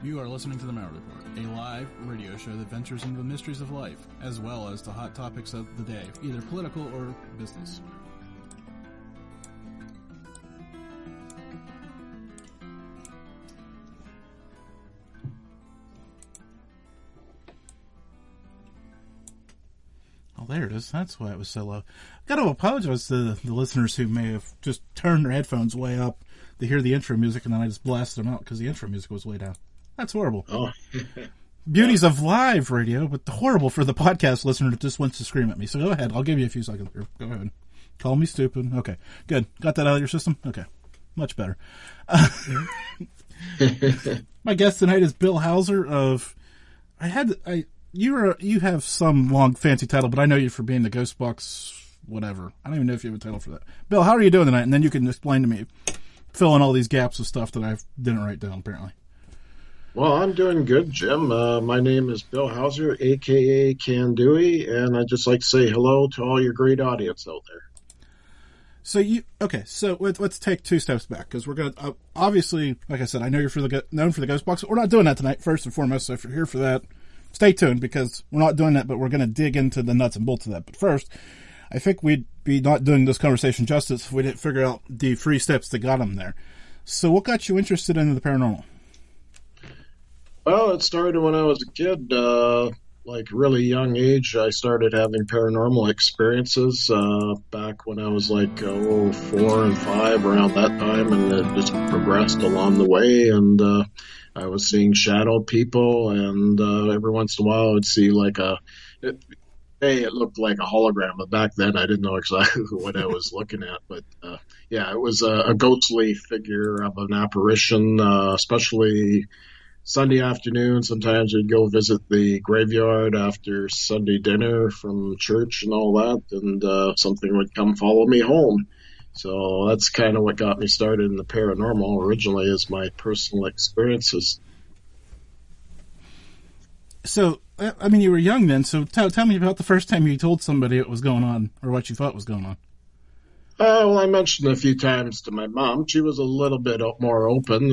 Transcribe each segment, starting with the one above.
You are listening to The Matter Report, a live radio show that ventures into the mysteries of life, as well as the hot topics of the day, either political or business. Oh, there it is. That's why it was so low. I've got to apologize to the listeners who may have just turned their headphones way up to hear the intro music, and then I just blasted them out because the intro music was way down. That's horrible. Oh. Beauties of live radio, but horrible for the podcast listener that just wants to scream at me. So go ahead. I'll give you a few seconds here. Go ahead. Call me stupid. Okay. Good. Got that out of your system? Okay. Much better. My guest tonight is Bill Hauser of... You have some long fancy title, but I know you for being the Ghost Box whatever. I don't even know if you have a title for that. Bill, how are you doing tonight? And then you can explain to me, fill in all these gaps of stuff that I didn't write down, apparently. Well, I'm doing good, Jim. My name is Bill Hauser, a.k.a. Candooey, and I'd just like to say hello to all your great audience out there. So let's take two steps back, because we're going to, obviously, like I said, I know you're known for the Ghost Box, but we're not doing that tonight, first and foremost, so if you're here for that, stay tuned, because we're not doing that, but we're going to dig into the nuts and bolts of that. But first, I think we'd be not doing this conversation justice if we didn't figure out the 3 steps that got them there. So what got you interested in the paranormal? Well, it started when I was a kid, like really young age. I started having paranormal experiences back when I was like 4 and 5, around that time, and it just progressed along the way, and I was seeing shadow people, and every once in a while I would see like it looked like a hologram, but back then I didn't know exactly what I was looking at. But yeah, it was a ghostly figure of an apparition, especially Sunday afternoon. Sometimes we'd go visit the graveyard after Sunday dinner from church and all that, and something would come follow me home. So that's kind of what got me started in the paranormal originally, is my personal experiences. So, I mean, you were young then, so tell me about the first time you told somebody what was going on, or what you thought was going on. Well, I mentioned a few times to my mom. She was a little bit more open.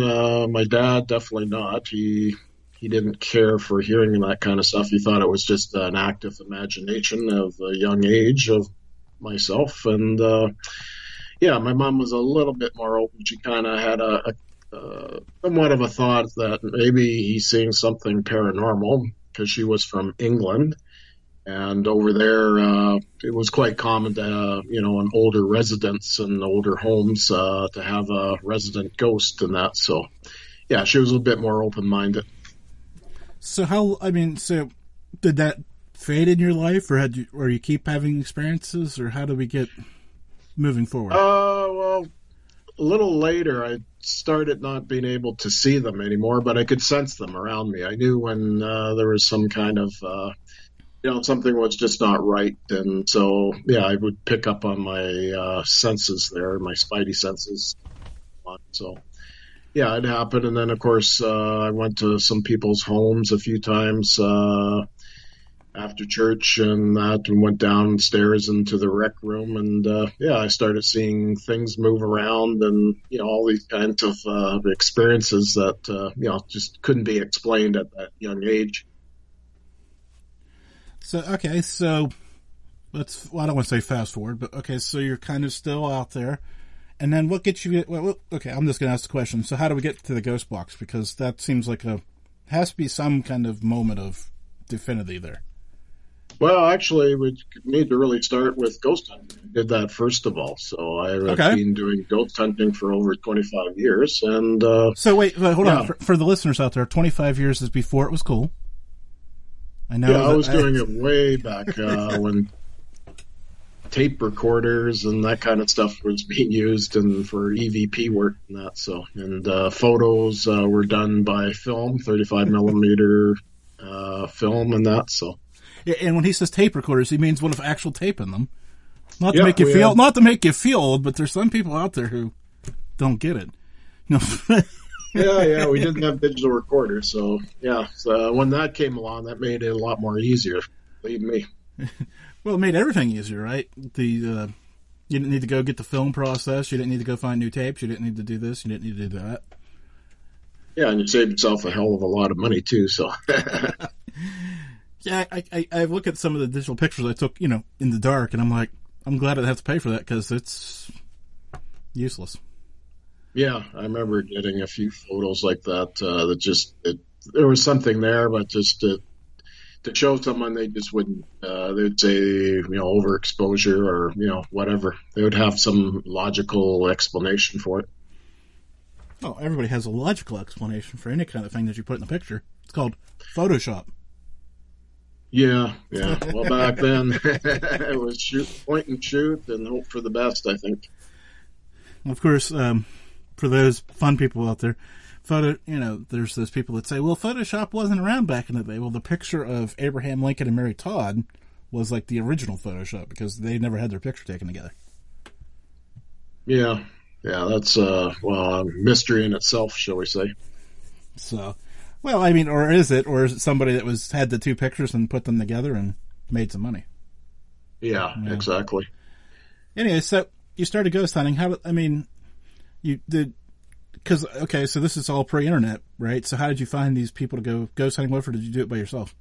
My dad, definitely not. He didn't care for hearing that kind of stuff. He thought it was just an active imagination of a young age of myself. And, yeah, my mom was a little bit more open. She kind of had somewhat of a thought that maybe he's seeing something paranormal, because she was from England. And over there, it was quite common to, in older residents and older homes, to have a resident ghost and that. So, yeah, she was a little bit more open-minded. So did that fade in your life, or you keep having experiences, or how do we get moving forward? Well, a little later, I started not being able to see them anymore, but I could sense them around me. I knew when there was some kind of... something was just not right. And so, yeah, I would pick up on my senses there, my spidey senses. So, yeah, it happened. And then, of course, I went to some people's homes a few times after church and that, and went downstairs into the rec room. And, yeah, I started seeing things move around and, all these kinds of experiences that, just couldn't be explained at that young age. So I don't want to say fast forward, but okay, so you're kind of still out there, and then what gets you, I'm just going to ask the question, so how do we get to the Ghost Box? Because that seems like has to be some kind of moment of divinity there. Well, actually, we need to really start with ghost hunting. I did that first of all, so I've been doing ghost hunting for over 25 years, and... So wait, hold on, for the listeners out there, 25 years is before it was cool. I know. Yeah, I was doing it way back when tape recorders and that kind of stuff was being used, and for EVP work and that. So, and photos were done by film, 35 millimeter film and that. So, yeah, and when he says tape recorders, he means one with actual tape in them, not to make you feel old. But there's some people out there who don't get it. Yeah, we didn't have digital recorders, so yeah. So when that came along, that made it a lot more easier. Believe me. Well, it made everything easier, right? You didn't need to go get the film process. You didn't need to go find new tapes. You didn't need to do this. You didn't need to do that. Yeah, and you save yourself a hell of a lot of money too. So Yeah, I look at some of the digital pictures I took, in the dark, and I'm like, I'm glad I have to pay for that because it's useless. yeah, I remember getting a few photos like that. That just there was something there, but just to show someone, they just wouldn't. They'd say, overexposure or whatever. They would have some logical explanation for it. Oh, everybody has a logical explanation for any kind of thing that you put in the picture. It's called Photoshop. Yeah, yeah. Well, back then it was shoot, point and shoot, and hope for the best. I think. Of course, for those fun people out there, there's those people that say, well, Photoshop wasn't around back in the day. Well, the picture of Abraham Lincoln and Mary Todd was like the original Photoshop because they never had their picture taken together. Yeah, yeah. That's a mystery in itself, shall we say? So, well, I mean, or is it somebody that had the two pictures and put them together and made some money? Yeah, exactly. Anyway, so you started ghost hunting. You did, because, okay, so this is all pre-internet, right? So how did you find these people to go ghost hunting with, or did you do it by yourself?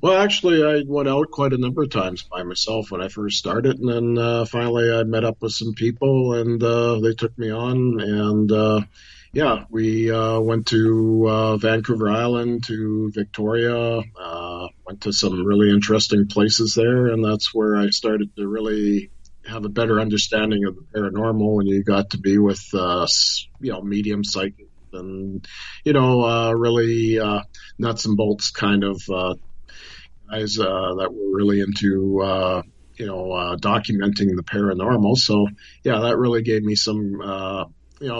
Well, actually, I went out quite a number of times by myself when I first started, and then finally I met up with some people, and they took me on, and yeah, we went to Vancouver Island, to Victoria, went to some really interesting places there, and that's where I started to really have a better understanding of the paranormal when you got to be with, medium psychics and, really nuts and bolts kind of guys that were really into, documenting the paranormal. So, yeah, that really gave me some, a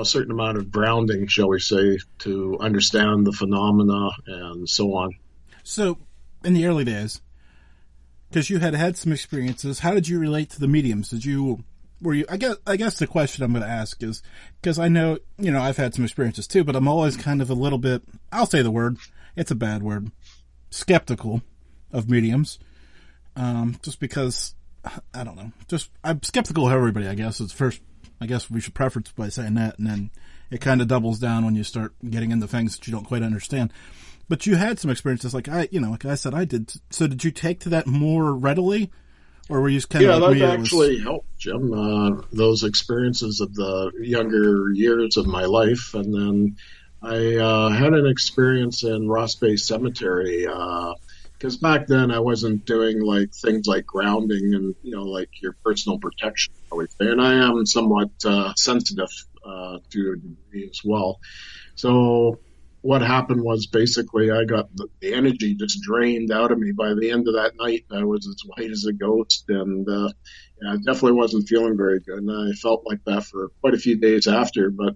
certain amount of grounding, shall we say, to understand the phenomena and so on. So, in the early days, because you had some experiences, how did you relate to the mediums? I guess the question I'm going to ask is, because I know, I've had some experiences too, but I'm always kind of a little bit, I'll say the word, it's a bad word, skeptical of mediums. Just because, I don't know, I'm skeptical of everybody, I guess. I guess we should preface by saying that, and then it kind of doubles down when you start getting into things that you don't quite understand. But you had some experiences, like I said, I did. So did you take to that more readily, or were you just kind of like me? Yeah, that actually helped, Jim. Those experiences of the younger years of my life, and then I had an experience in Ross Bay Cemetery. Because back then I wasn't doing like things like grounding and like your personal protection, and I am somewhat sensitive to a degree as well. So what happened was basically I got the energy just drained out of me. By the end of that night, I was as white as a ghost, and I definitely wasn't feeling very good. And I felt like that for quite a few days after, but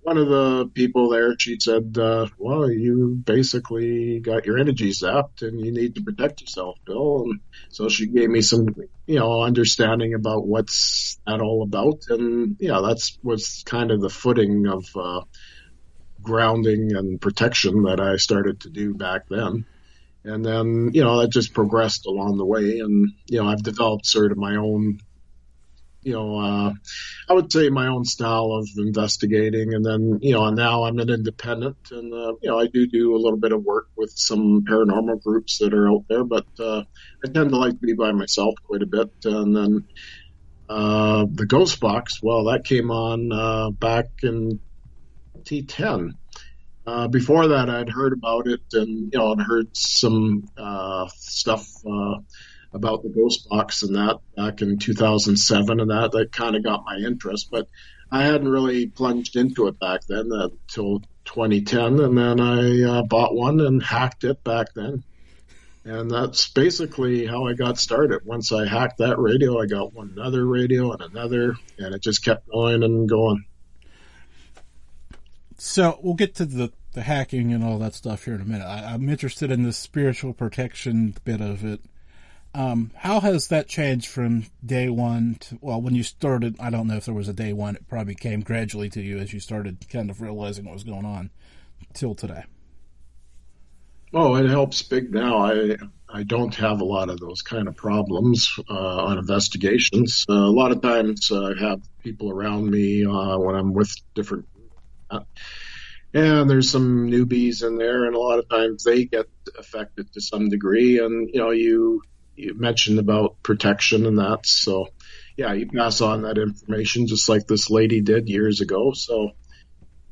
one of the people there, she said, well, you basically got your energy zapped and you need to protect yourself, Bill. And so she gave me some, understanding about what's that all about. And yeah, was kind of the footing of grounding and protection that I started to do back then. And then, that just progressed along the way. And, I've developed sort of my own I would say my own style of investigating. And then, now I'm an independent and, I do a little bit of work with some paranormal groups that are out there, but I tend to like to be by myself quite a bit. And then the Ghost Box, well, that came on back in T10. Before that, I'd heard about it and, I'd heard some stuff about the Ghost Box and that back in 2007, and that kind of got my interest, but I hadn't really plunged into it back then until 2010, and then I bought one and hacked it back then, and that's basically how I got started. Once I hacked that radio, I got another radio and another, and it just kept going and going. So we'll get to the hacking and all that stuff here in a minute. I'm interested in the spiritual protection bit of it. How has that changed from day one to, well, when you started, I don't know if there was a day one, it probably came gradually to you as you started kind of realizing what was going on till today? Oh, it helps big now. I don't have a lot of those kind of problems on investigations. A lot of times I have people around me when I'm with different And there's some newbies in there, and a lot of times they get affected to some degree. And you mentioned about protection and that, so yeah, you pass on that information just like this lady did years ago. So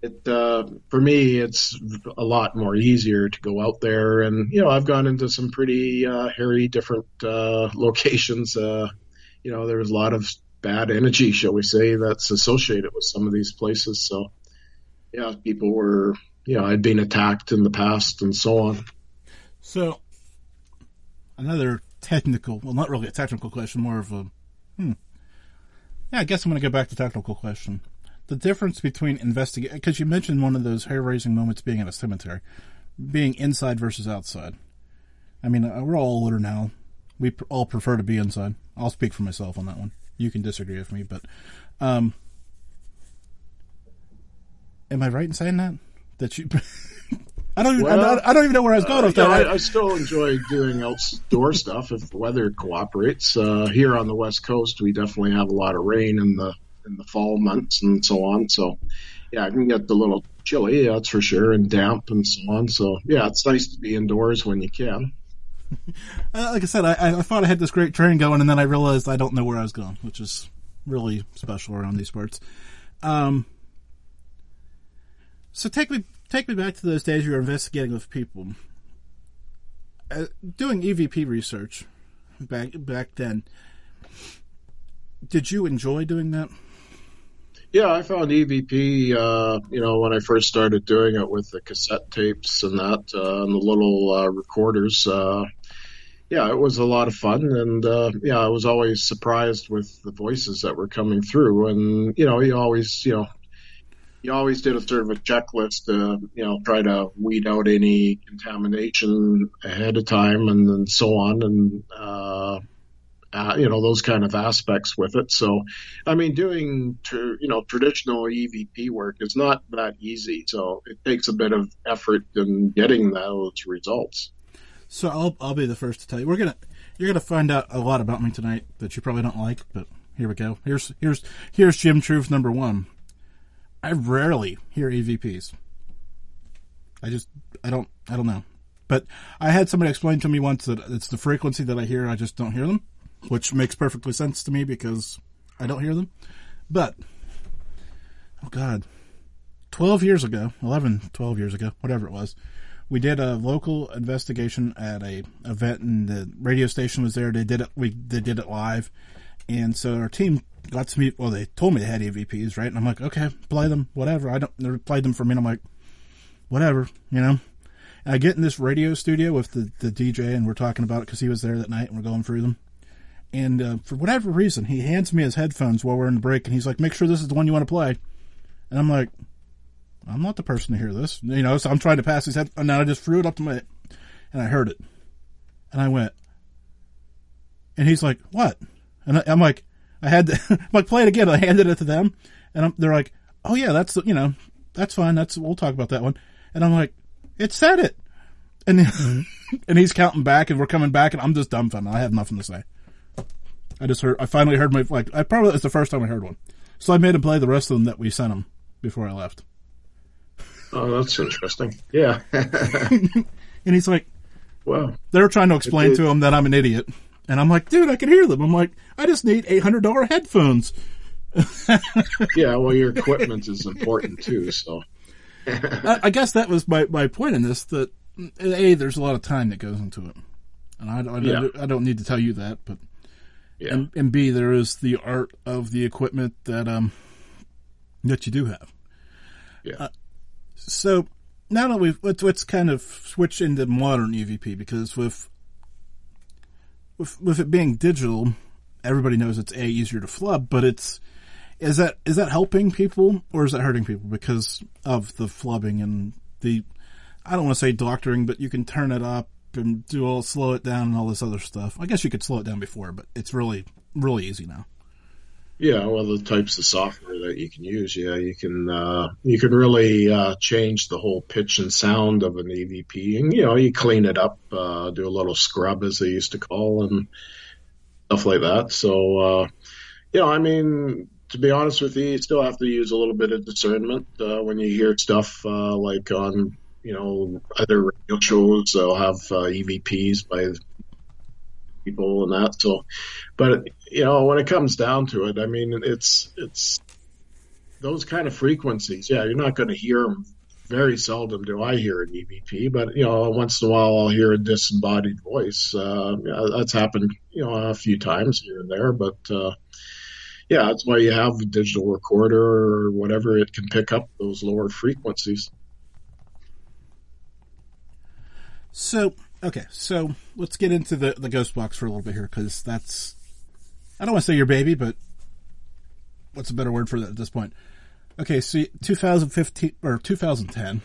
it for me, it's a lot more easier to go out there, and I've gone into some pretty hairy different locations. There's a lot of bad energy, shall we say, that's associated with some of these places. So yeah, people were, I'd been attacked in the past and so on. So, another technical, well, not really a technical question, more of a, yeah, I guess I'm going to go back to technical question. The difference between investigating, because you mentioned one of those hair-raising moments being at a cemetery, being inside versus outside. I mean, we're all older now. We all prefer to be inside. I'll speak for myself on that one. You can disagree with me, but am I right in saying that? That you, I don't even know where I was going with that. I still enjoy doing outdoor stuff if the weather cooperates. Here on the West Coast, we definitely have a lot of rain in the fall months and so on. So yeah, it can get a little chilly, that's for sure, and damp and so on. So yeah, it's nice to be indoors when you can. Like I said, I thought I had this great train going, and then I realized I don't know where I was going, which is really special around these parts. So take me back to those days you were investigating with people, doing EVP research back then. Did you enjoy doing that? Yeah, I found EVP, when I first started doing it with the cassette tapes and that, and the little recorders. Yeah, it was a lot of fun, and I was always surprised with the voices that were coming through, and you always did a sort of a checklist to try to weed out any contamination ahead of time, and then so on, and those kind of aspects with it. So, I mean, doing traditional EVP work is not that easy. So it takes a bit of effort in getting those results. So I'll be the first to tell you. You're gonna find out a lot about me tonight that you probably don't like, but here we go. Here's Jim Truth number one. I rarely hear EVPs. I don't know. But I had somebody explain to me once that it's the frequency that I hear, I just don't hear them, which makes perfectly sense to me because I don't hear them. But, oh God, 12 years ago, whatever it was, we did a local investigation at a event, and the radio station was there. They did it live. And so our team got to meet, well, they told me they had EVPs, right? And I'm like, okay, play them, whatever. They played them for me, and I'm like, whatever, And I get in this radio studio with the DJ, and we're talking about it because he was there that night, and we're going through them. And for whatever reason, he hands me his headphones while we're in the break, and he's like, make sure this is the one you want to play. And I'm like, I'm not the person to hear this. So I'm trying to pass his head, and then I just threw it up to my, and I heard it. And I went, and he's like, what? And I'm like, I had to, I'm like, play it again. I handed it to them, and they're like, oh yeah, that's fine. We'll talk about that one. And I'm like, it said it. And and he's counting back, and we're coming back, and I'm just dumbfounded. I have nothing to say. I finally heard it's the first time I heard one. So I made him play the rest of them that we sent him before I left. Oh, that's interesting. Yeah. And he's like, well, they're trying to explain to him that I'm an idiot. And I'm like, dude, I can hear them. I'm like, I just need $800 headphones. Yeah, well, your equipment is important too, so. I guess that was my point in this, that A, there's a lot of time that goes into it. And I don't need to tell you that, but yeah. And B, there is the art of the equipment that you do have. Yeah. So now that let's kind of switch into modern EVP, because with it being digital, everybody knows it's easier to flub, but is that helping people or is that hurting people because of the flubbing and I don't want to say doctoring, but you can turn it up and slow it down and all this other stuff. I guess you could slow it down before, but it's really, really easy now. Yeah, well, the types of software that you can use, you can really change the whole pitch and sound of an EVP, and you clean it up, do a little scrub as they used to call, and stuff like that. So, I mean, to be honest with you still have to use a little bit of discernment when you hear stuff like on other radio shows. They'll have EVPs by people and that. So, but when it comes down to it, I mean, it's those kind of frequencies. Yeah, you're not going to hear them. Very seldom do I hear an EVP, but once in a while I'll hear a disembodied voice. That's happened, a few times here and there. But yeah, that's why you have a digital recorder or whatever. It can pick up those lower frequencies. So let's get into the ghost box for a little bit here, because that's, I don't want to say your baby, but what's a better word for that at this point? Okay, so 2015 or 2010.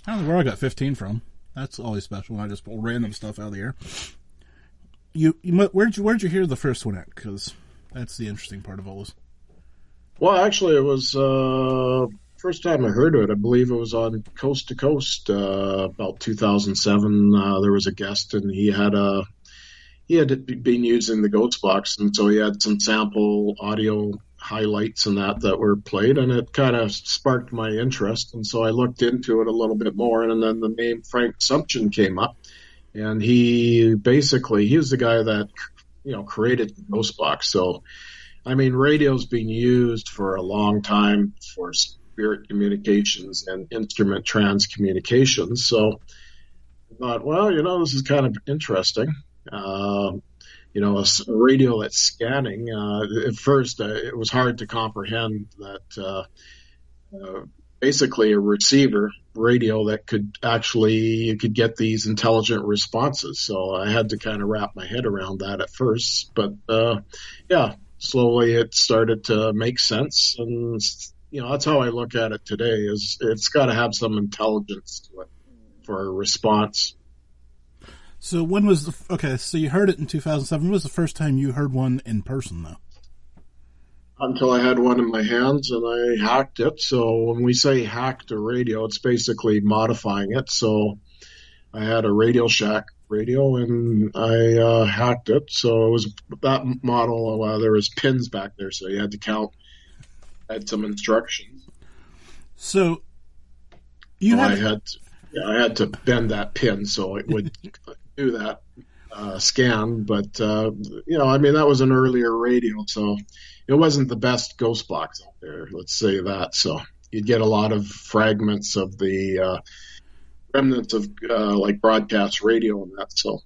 I don't know where I got 15 from. That's always special when I just pull random stuff out of the air. Where'd you hear the first one at? Because that's the interesting part of all this. Well, actually, it was first time I heard of it. I believe it was on Coast to Coast about 2007. There was a guest, and he had been using the ghost box, and so he had some sample audio highlights and that were played, and it kind of sparked my interest, and so I looked into it a little bit more, and then the name Frank Sumption came up, and he was the guy that created the ghost box. So I mean, radio's been used for a long time for spirit communications and instrument transcommunications, so I thought, well, this is kind of interesting. A radio that's scanning. At first, it was hard to comprehend that basically a receiver radio that you could get these intelligent responses. So I had to kind of wrap my head around that at first. But yeah, slowly it started to make sense. And, that's how I look at it today, is it's got to have some intelligence to it for a response. So so you heard it in 2007. When was the first time you heard one in person, though? Until I had one in my hands and I hacked it. So when we say hacked a radio, it's basically modifying it. So I had a Radio Shack radio and I hacked it. So it was that model. There was pins back there, so you had to count. I had some instructions. So I had to bend that pin so it would do that scan. But, that was an earlier radio, so it wasn't the best ghost box out there, let's say that. So you'd get a lot of fragments of the remnants of like broadcast radio and that. So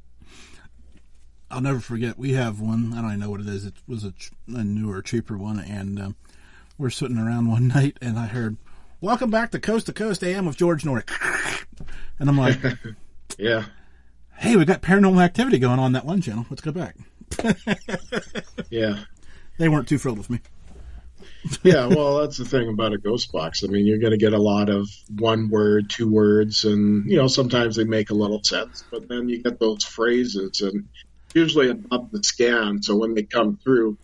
I'll never forget, we have one. I don't even know what it is. It was a newer, cheaper one, and we're sitting around one night, and I heard, "Welcome back to Coast AM with George Norrie." And I'm like, yeah. Hey, we got paranormal activity going on that one channel. Let's go back. Yeah. They weren't too thrilled with me. Yeah, well, that's the thing about a ghost box. I mean, you're going to get a lot of one word, two words, and, sometimes they make a little sense, but then you get those phrases, and usually above the scan, so when they come through,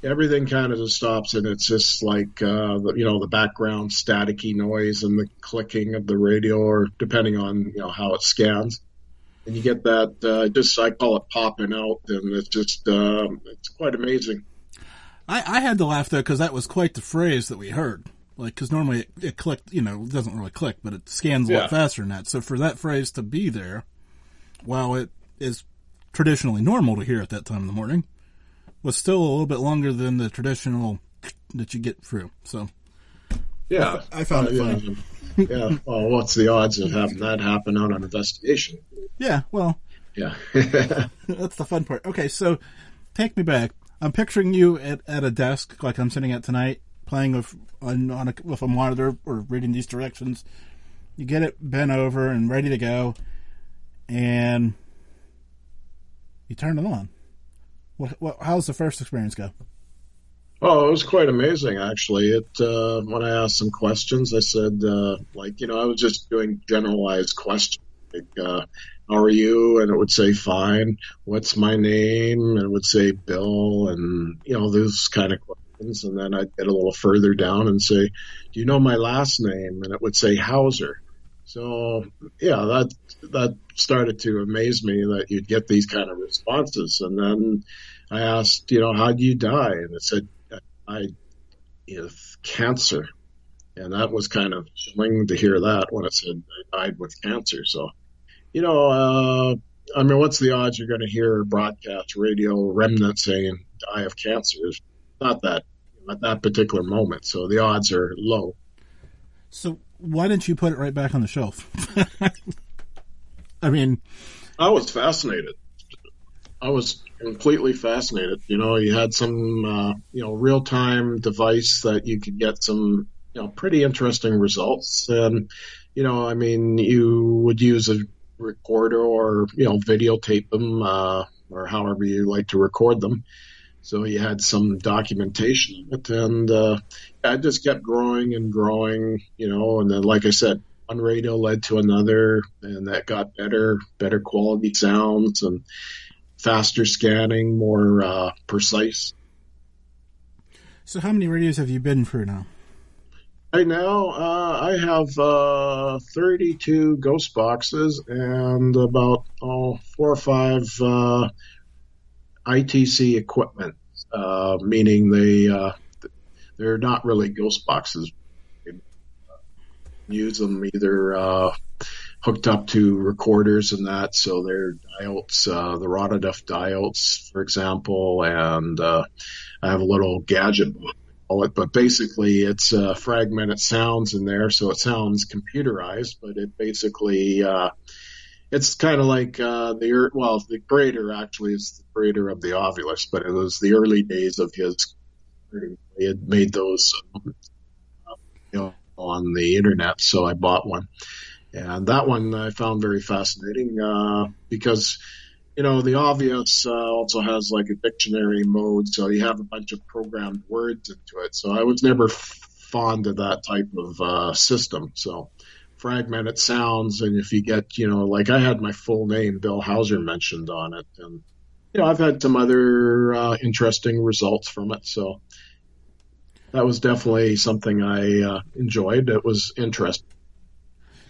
everything kind of just stops, and it's just like, the background staticky noise and the clicking of the radio, or depending on, how it scans. And you get that, I call it popping out, and it's just, it's quite amazing. I had to laugh, though, because that was quite the phrase that we heard. Like, because normally it clicked, it doesn't really click, but it scans a lot faster than that. So for that phrase to be there, while it is traditionally normal to hear at that time in the morning, was still a little bit longer than the traditional that you get through. So, yeah, I found it funny. Yeah, well, what's the odds of having that happen on an investigation? Yeah, well, yeah, that's the fun part. Okay, so take me back. I'm picturing you at a desk like I'm sitting at tonight, playing with a monitor or reading these directions. You get it bent over and ready to go, and you turn it on. How's the first experience go? Oh, it was quite amazing, actually. When I asked some questions, I said, I was just doing generalized questions, like, how are you? And it would say, fine. What's my name? And it would say Bill, and, those kind of questions. And then I'd get a little further down and say, do you know my last name? And it would say Hauser. So, yeah, that started to amaze me that you'd get these kind of responses. And then I asked, how do you die? And it said, I with cancer. And that was kind of chilling to hear that when it said I died with cancer. So, I mean, what's the odds you're going to hear broadcast radio remnant saying die of cancer? It's not that at that particular moment. So the odds are low. So why didn't you put it right back on the shelf? I mean, I was fascinated. I was completely fascinated. You had some, real-time device that you could get some, pretty interesting results. And, I mean, you would use a recorder or, videotape them, or however you like to record them. So you had some documentation of it. And I just kept growing and growing, and then, like I said, one radio led to another, and that got better quality sounds and faster scanning, more precise. So how many radios have you been through now? Right now, I have 32 ghost boxes and about 4 or 5 ITC equipment, meaning they're not really ghost boxes. Use them either hooked up to recorders and that, so they're diodes, the Rotoduff diodes, for example, and I have a little gadget but basically it's fragmented sounds in there, so it sounds computerized, but it basically it's kind of like the creator actually is the creator of the Ovilus, but it was the early days of his. He had made those on the internet, so I bought one. And that one I found very fascinating because, the Obvious also has like a dictionary mode, so you have a bunch of programmed words into it. So I was never fond of that type of system. So fragmented sounds, and if you get, like I had my full name, Bill Hauser, mentioned on it. And, I've had some other interesting results from it. So that was definitely something I enjoyed. It was interesting.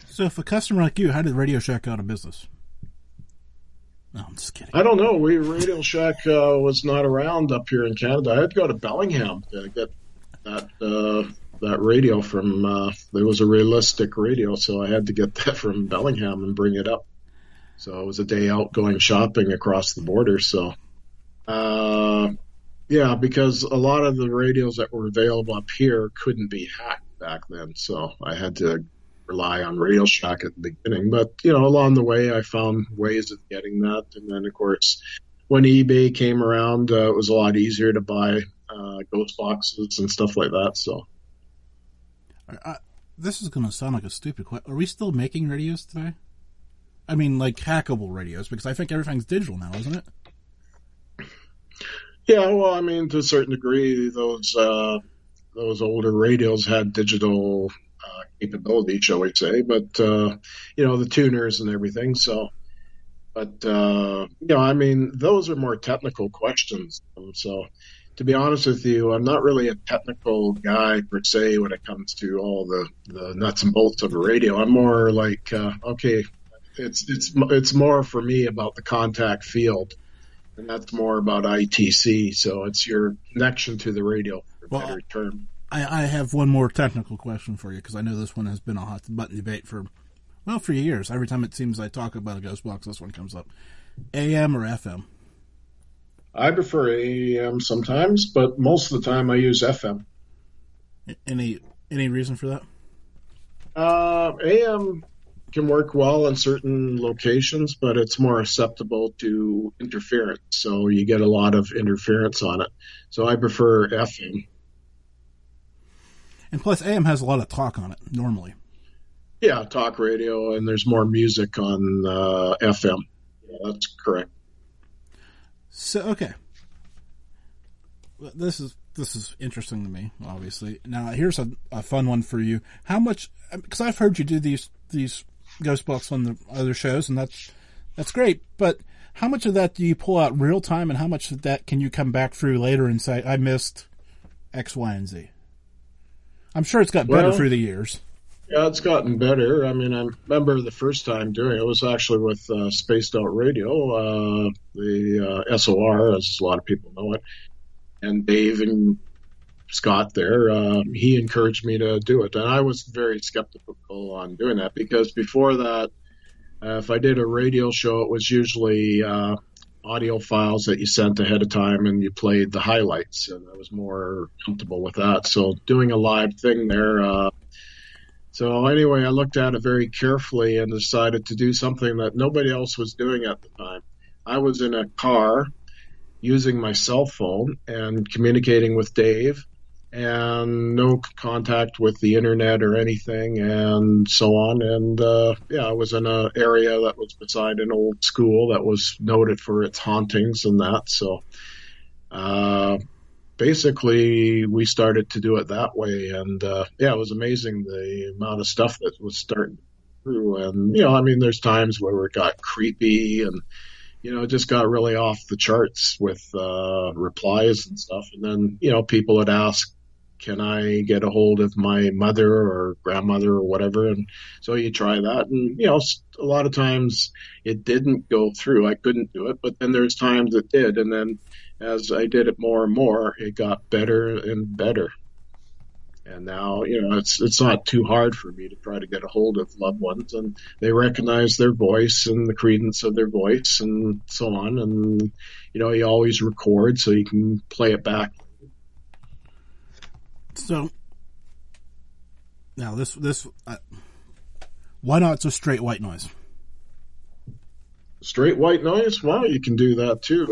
So if a customer like you, how did Radio Shack go out of business? No, I'm just kidding. I don't know. Radio Shack was not around up here in Canada. I had to go to Bellingham to get that radio from. There was a realistic radio, so I had to get that from Bellingham and bring it up. So it was a day out going shopping across the border. So, because a lot of the radios that were available up here couldn't be hacked back then. So I had to rely on Radio Shack at the beginning, but along the way I found ways of getting that. And then of course when eBay came around, it was a lot easier to buy ghost boxes and stuff like that. So this is going to sound like a stupid question. Are we still making radios today? I mean, like hackable radios, because I think everything's digital now, isn't it? Yeah, well, I mean, to a certain degree, those older radios had digital capability, shall we say, but the tuners and everything. So, but I mean, those are more technical questions. So, to be honest with you, I'm not really a technical guy per se when it comes to all the nuts and bolts of a radio. I'm more like, okay, it's more for me about the contact field, and that's more about ITC. So it's your connection to the radio, for a better term. I have one more technical question for you, because I know this one has been a hot button debate for years. Every time it seems I talk about a ghost box, this one comes up. AM or FM? I prefer AM sometimes, but most of the time I use FM. Any reason for that? AM can work well in certain locations, but it's more susceptible to interference. So you get a lot of interference on it. So I prefer FM. And plus, AM has a lot of talk on it, normally. Yeah, talk radio, and there's more music on FM. Yeah, that's correct. So, okay. This is interesting to me, obviously. Now, here's a fun one for you. How much, because I've heard you do these ghost box on the other shows, and that's great, but how much of that do you pull out real time, and how much of that can you come back through later and say, I missed X, Y, and Z? I'm sure it's got better through the years. Yeah, it's gotten better. I mean, I remember the first time doing it was actually with Spaced Out Radio, the SOR, as a lot of people know it. And Dave and Scott there, he encouraged me to do it. And I was very skeptical on doing that because before that, if I did a radio show, it was usually audio files that you sent ahead of time and you played the highlights. And I was more comfortable with that. So doing a live thing there. So anyway, I looked at it very carefully and decided to do something that nobody else was doing at the time. I was in a car using my cell phone and communicating with Dave, and no contact with the internet or anything, and so on. And I was in an area that was beside an old school that was noted for its hauntings and that. So basically, we started to do it that way, and it was amazing the amount of stuff that was starting through. And there's times where it got creepy and it just got really off the charts with replies and stuff. And then, people would ask, can I get a hold of my mother or grandmother or whatever? And so you try that. And, a lot of times it didn't go through. I couldn't do it. But then there's times it did. And then as I did it more and more, it got better and better. And now, it's not too hard for me to try to get a hold of loved ones, and they recognize their voice and the credence of their voice and so on. And, you always record so you can play it back. So now why not just straight white noise? Straight white noise? Well, you can do that too.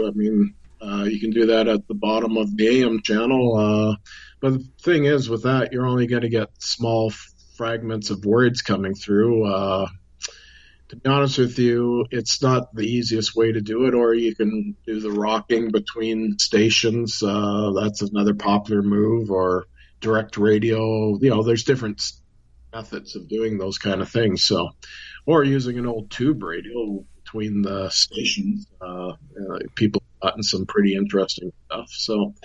You can do that at the bottom of the AM channel. But the thing is, with that, you're only going to get small fragments of words coming through. To be honest with you, it's not the easiest way to do it, or you can do the rocking between stations. That's another popular move, or direct radio. There's different methods of doing those kind of things. So, or using an old tube radio between the stations. People have gotten some pretty interesting stuff. So,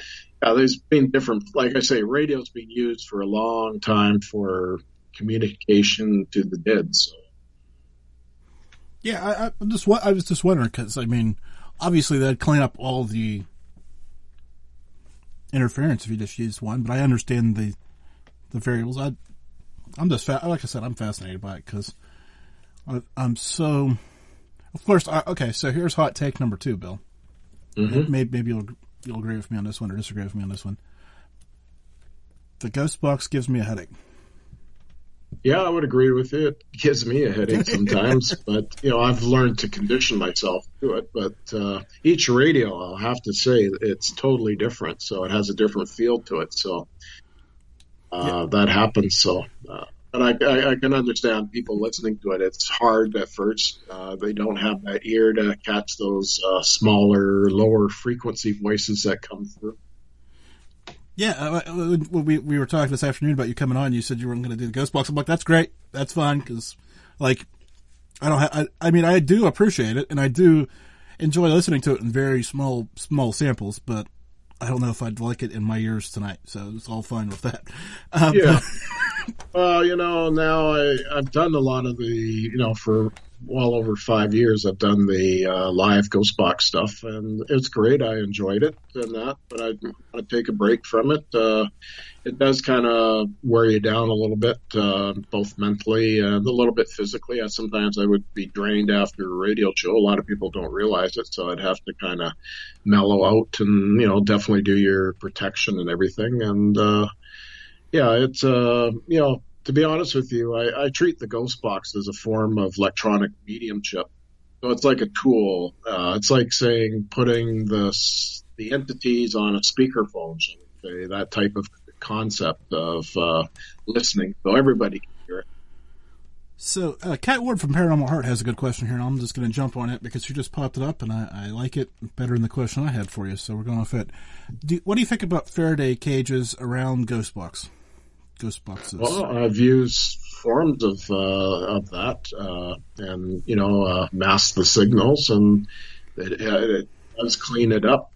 there's been different, like I say, radio's been used for a long time for communication to the dead. So. Yeah, I was just wondering, because, obviously that'd clean up all the interference if you just used one, but I understand the variables. I'm just, like I said, I'm fascinated by it, because I'm so... First, okay, so here's hot take number 2, Bill. Mm-hmm. Maybe you'll agree with me on this one or disagree with me on this one. The ghost box gives me a headache. Yeah, I would agree with you. It gives me a headache sometimes, but I've learned to condition myself to it. But each radio, I'll have to say, it's totally different. So it has a different feel to it. So that happens. So, but I can understand people listening to it. It's hard at first. They don't have that ear to catch those smaller, lower frequency voices that come through. Yeah, we were talking this afternoon about you coming on. You said you were going to do the ghost box. I'm like, that's great, that's fun, because I do appreciate it, and I do enjoy listening to it in very small samples, but I don't know if I'd like it in my ears tonight. So it's all fine with that. Yeah. Well, now I've done a lot of the, for well over 5 years, I've done the live ghost box stuff, and it's great. I enjoyed it and that, but I want to take a break from it. It does kind of wear you down a little bit, both mentally and a little bit physically. Sometimes I would be drained after a radio show. A lot of people don't realize it, so I'd have to kind of mellow out and, definitely do your protection and everything. And, it's, to be honest with you, I treat the ghost box as a form of electronic mediumship. So it's like a tool. It's like saying putting the entities on a speakerphone, say, that type of concept of listening, so everybody can hear it. So Kat Ward from Paranormal Heart has a good question here, and I'm just going to jump on it because you just popped it up, and I like it better than the question I had for you, so we're going off it. What do you think about Faraday cages around ghost boxes? Well, I've used forms of that, and mask the signals, and it does clean it up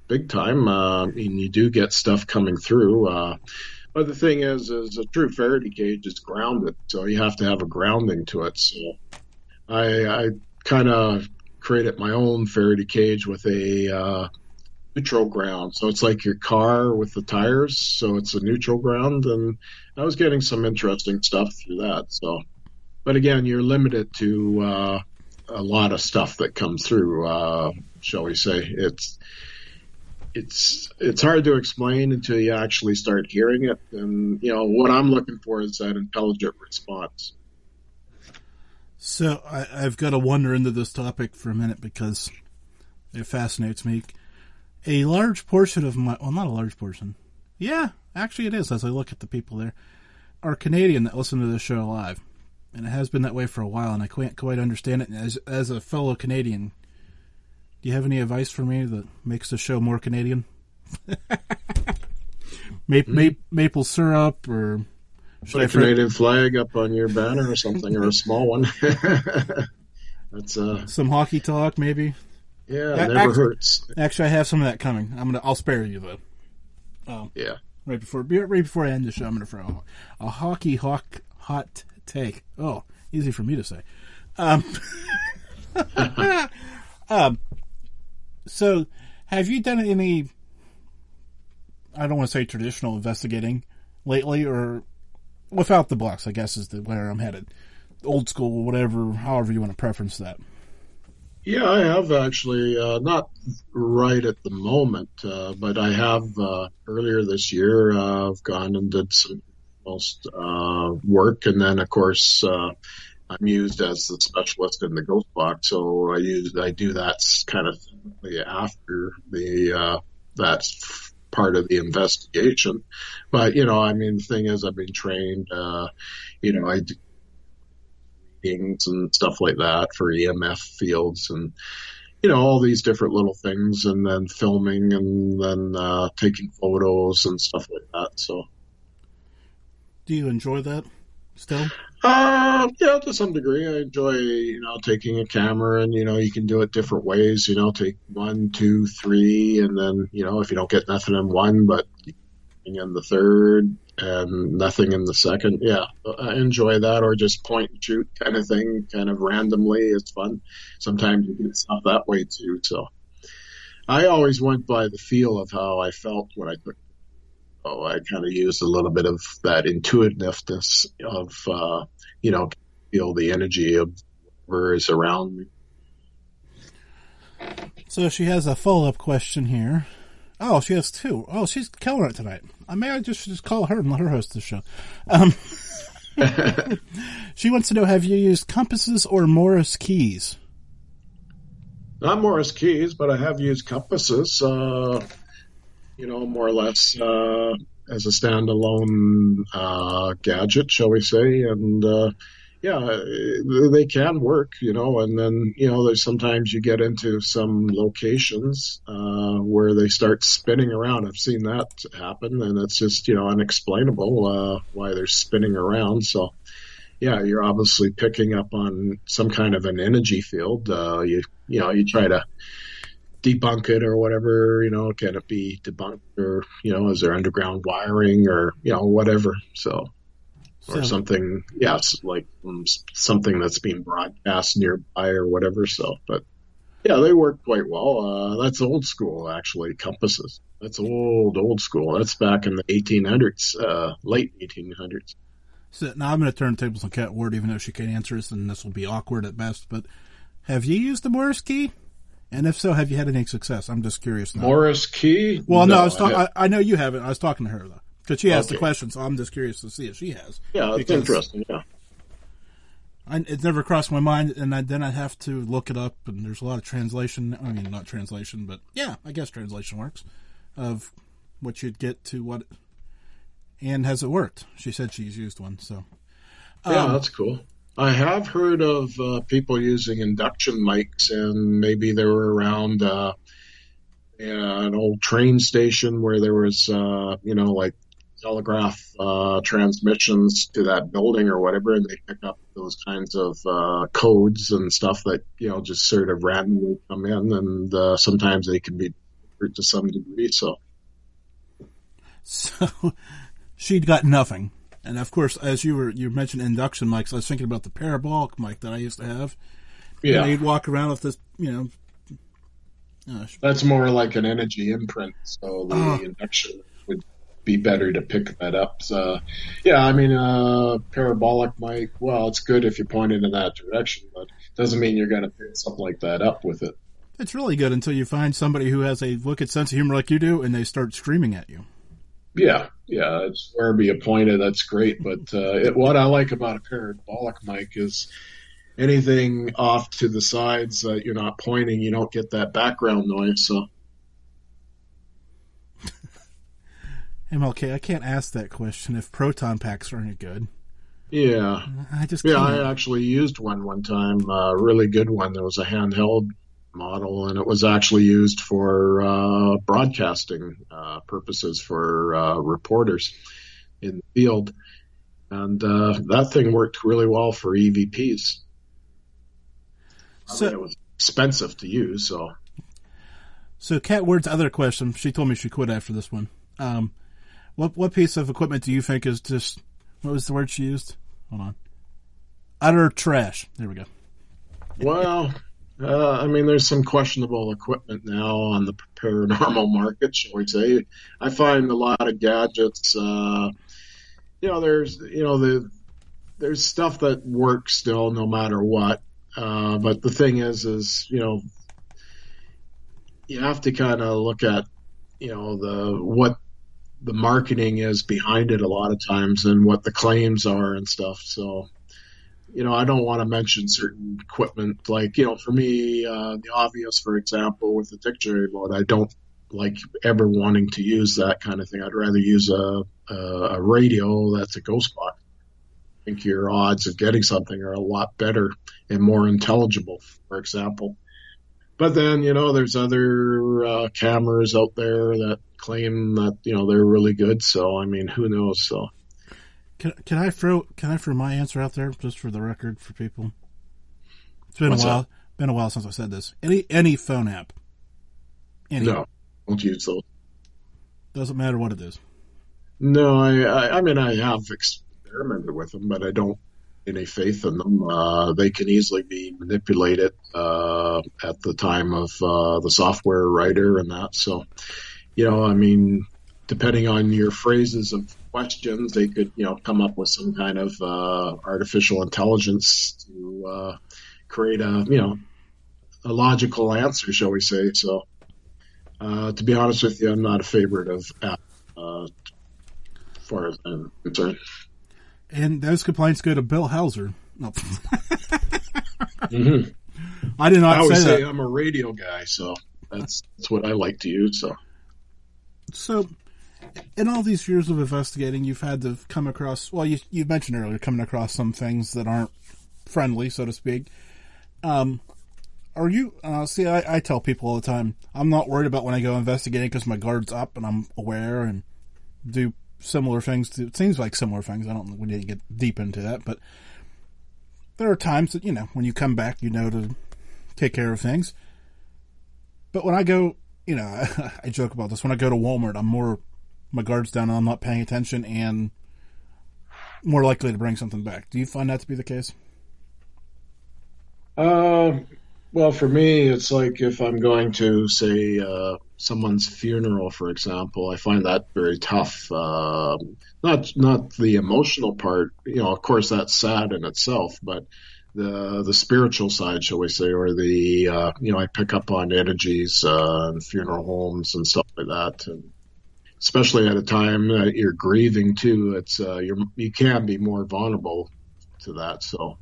big time. And you do get stuff coming through. But the thing is a true Faraday cage is grounded, so you have to have a grounding to it. So I kind of created my own Faraday cage with a neutral ground. So it's like your car with the tires. So it's a neutral ground. And I was getting some interesting stuff through that. So, but again, you're limited to a lot of stuff that comes through, shall we say. It's hard to explain until you actually start hearing it. And, what I'm looking for is that intelligent response. So I've got to wander into this topic for a minute because it fascinates me. A large portion of not a large portion. Yeah, actually it is, as I look at the people there, are Canadian that listen to this show live. And it has been that way for a while, and I can't quite understand it. As a fellow Canadian, do you have any advice for me that makes the show more Canadian? Maple syrup, or should I put a Canadian flag up on your banner or something, or a small one? That's some hockey talk, maybe. Yeah, it never hurts. Actually, I have some of that coming. I'll spare you though. Yeah. Right before I end the show, I'm gonna throw a hockey hot take. Oh, easy for me to say. So, have you done any, I don't want to say traditional investigating lately, or without the blocks, I guess is where I'm headed. Old school, whatever, however you want to preference that. Yeah, I have actually, not right at the moment, but I have earlier this year, I've gone and did some work, and then of course I'm used as the specialist in the ghost box, so I do that kind of after that's part of the investigation. But the thing is, I've been trained, I do things and stuff like that for EMF fields, and all these different little things, and then filming, and then taking photos and stuff like that. So. Do you enjoy that still? Yeah, to some degree. I enjoy, taking a camera, and, you can do it different ways, take 1, 2, 3, and then, if you don't get nothing in one, but in the third and nothing in the second. Yeah, I enjoy that, or just point and shoot kind of thing, kind of randomly. It's fun. Sometimes you get stuff that way too. So I always went by the feel of how I felt when I took. Oh, I kind of used a little bit of that intuitiveness of, feel the energy of whatever is around me. So she has a follow-up question here. Oh, she has two. Oh, she's killing it tonight. I may just call her and let her host the show. She wants to know, have you used compasses or Morse keys? Not Morse keys, but I have used compasses. More or less as a standalone gadget, shall we say. And, they can work, and then, there's sometimes you get into some locations where they start spinning around. I've seen that happen, and it's just, unexplainable why they're spinning around. So, yeah, you're obviously picking up on some kind of an energy field. You try to debunk it or whatever, can it be debunked, or, is there underground wiring, or, whatever. So, or something, like something that's being broadcast nearby or whatever. So, but yeah, they work quite well. That's old school, actually, compasses. That's old school. That's back in the 1800s, late 1800s. So now I'm going to turn the tables on Cat Ward, even though she can't answer us, and this will be awkward at best. But have you used the Morse key? And if so, have you had any success? I'm just curious now. Morse key? Well, no, I know you haven't. I was talking to her, though, because she asked the question, so I'm just curious to see if she has. Yeah, it's interesting, yeah. It never crossed my mind, and then I'd have to look it up, and there's a lot of translation. I mean, not translation, but yeah, I guess translation works, of what you'd get to what. And has it worked? She said she's used one, so. Yeah, that's cool. I have heard of people using induction mics, and maybe they were around an old train station where there was, like telegraph transmissions to that building or whatever, and they pick up those kinds of codes and stuff that, just sort of randomly come in, and sometimes they can be to some degree. So she'd got nothing. And of course, as you mentioned induction mics, I was thinking about the parabolic mic that I used to have. Yeah. And you'd walk around with this, That's more like an energy imprint, so Oh, the induction would be better to pick that up. So, yeah, I mean, parabolic mic, well, it's good if you point it in that direction, but doesn't mean you're going to pick something like that up with it. it's really good until you find somebody who has a wicked sense of humor like you do, and they start screaming at you. Yeah, it's wherever you point it, that's great. But what I like about a parabolic mic is anything off to the sides that you're not pointing, you don't get that background noise. So, MLK, I can't ask that question if proton packs are any good. yeah. I just Yeah, can't. I actually used one time, a really good one. There was a handheld model, and it was actually used for broadcasting purposes for reporters in the field. And that thing worked really well for EVPs. I mean, So, it was expensive to use, so. so Kat Ward's other question, she told me she quit after this one. What piece of equipment do you think is just, what was the word she used? Hold on. Utter trash. There we go. Well, I mean, there's some questionable equipment now on the paranormal market, shall we say. I find a lot of gadgets, there's stuff that works still no matter what. But the thing is, you have to kind of look at, what the marketing is behind it a lot of times and what the claims are and stuff. So, I don't want to mention certain equipment. Like, for me, the obvious, for example, with the dictionary mode, I don't like ever wanting to use that kind of thing. I'd rather use a radio that's a ghost box. I think your odds of getting something are a lot better and more intelligible, for example. But then, there's other cameras out there that claim that, they're really good. So, I mean, who knows? So, Can I throw my answer out there just for the record for people? It's been what's a while. that? Been a while since I said this. Any phone app, any, No, don't use those. doesn't matter what it is. No, I mean, I have experimented with them, but I don't have any faith in them. They can easily be manipulated at the time of the software writer and that. So, I mean, depending on your phrases of questions, they could, come up with some kind of artificial intelligence to create a logical answer, shall we say. So, to be honest with you, I'm not a favorite of Apple as far as I'm concerned. And those complaints go to Bill Hauser. No, Mm-hmm. I did I not always say say that. I'm a radio guy, so that's what I like to use. So, So, in all these years of investigating, you've had to come across. Well, you mentioned earlier coming across some things that aren't friendly, so to speak. Are you? See, I tell people all the time, I'm not worried about when I go investigating because my guard's up and I'm aware and do similar things. It seems like similar things. I don't. We didn't get deep into that, but there are times that when you come back, to take care of things. But when I go, I joke about this. When I go to Walmart, I'm more my guard's down and I'm not paying attention and more likely to bring something back. Do you find that to be the case? uh, well, for me, it's like if I'm going to say someone's funeral, for example, I find that very tough. Not the emotional part, Of course, that's sad in itself, but the spiritual side, shall we say, or the I pick up on energies in funeral homes and stuff like that, and especially at a time that you're grieving too. It's you can be more vulnerable to that, so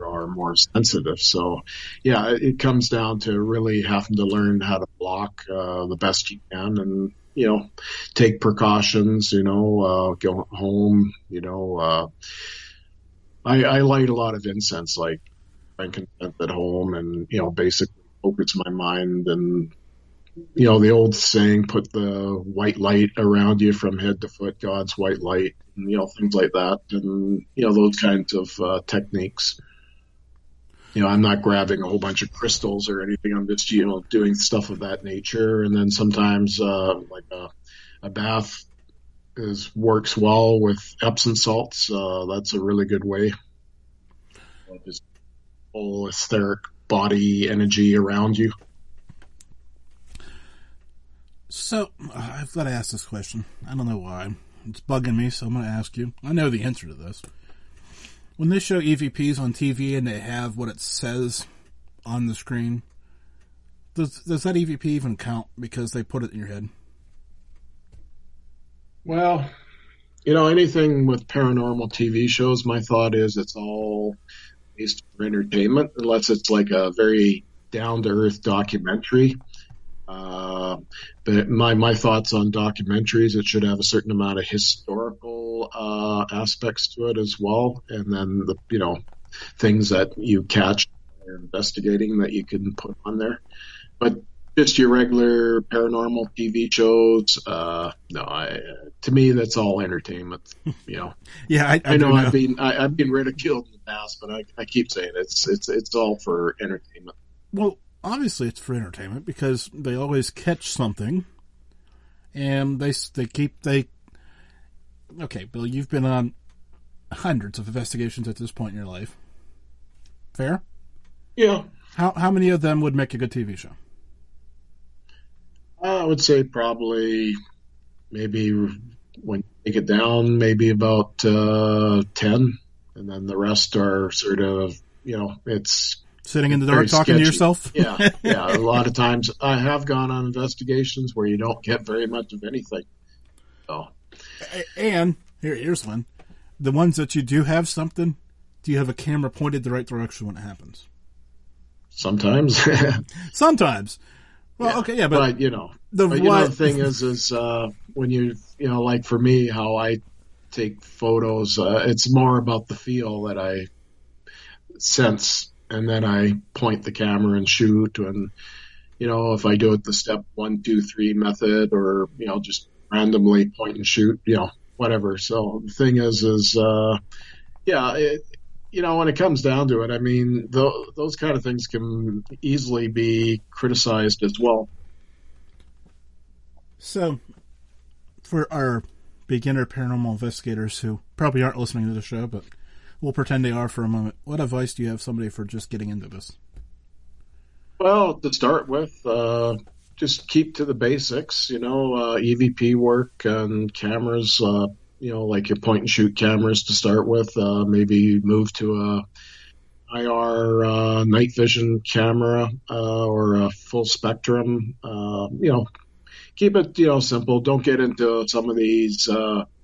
are more sensitive. So, yeah, it comes down to really having to learn how to block the best you can, and take precautions. Go home. I light a lot of incense, like frankincense at home, and basically focus my mind. And the old saying, put the white light around you from head to foot, God's white light, and things like that, and those kinds of techniques. I'm not grabbing a whole bunch of crystals or anything. I'm just, doing stuff of that nature. And then sometimes, like a bath works well with Epsom salts. That's a really good way. Just whole etheric body energy around you. So, I've got to ask this question. I don't know why. It's bugging me, so I'm going to ask you. I know the answer to this. When they show EVPs on TV and they have what it says on the screen, does that EVP even count because they put it in your head? Well, you know, anything with paranormal TV shows, my thought is it's all based for entertainment, unless it's like a very down to earth documentary. Uh, but my thoughts on documentaries, it should have a certain amount of historical aspects to it as well, and then the things that you catch while you're investigating that you can put on there. But just your regular paranormal TV shows, no, to me that's all entertainment. You know, Yeah, I know know. I've been ridiculed in the past, but I keep saying it's all for entertainment. Well, obviously it's for entertainment because they always catch something, and Okay, Bill, you've been on hundreds of investigations at this point in your life. Fair? Yeah, How many of them would make a good TV show? I would say probably maybe when you take it down, maybe about 10, and then the rest are sort of it's Sitting in the very dark talking to sketchy. yourself? Yeah, yeah. A lot of times I have gone on investigations where you don't get very much of anything. So And here's one. The ones that you do have something, do you have a camera pointed the right direction when it happens? sometimes, Sometimes. Well, yeah. okay, yeah, But the thing is when like for me, how I take photos, it's more about the feel that I sense, and then I point the camera and shoot. And if I do it the step 1, 2, 3 method, or just randomly point and shoot, whatever. So the thing is yeah, when it comes down to it, I mean, those kind of things can easily be criticized as well. So, for our beginner paranormal investigators who probably aren't listening to the show, but we'll pretend they are for a moment, what advice do you have somebody for just getting into this? Well, to start with, just keep to the basics, EVP work and cameras, like your point and shoot cameras to start with. Maybe move to a IR night vision camera or a full spectrum. Keep it, simple. Don't get into some of these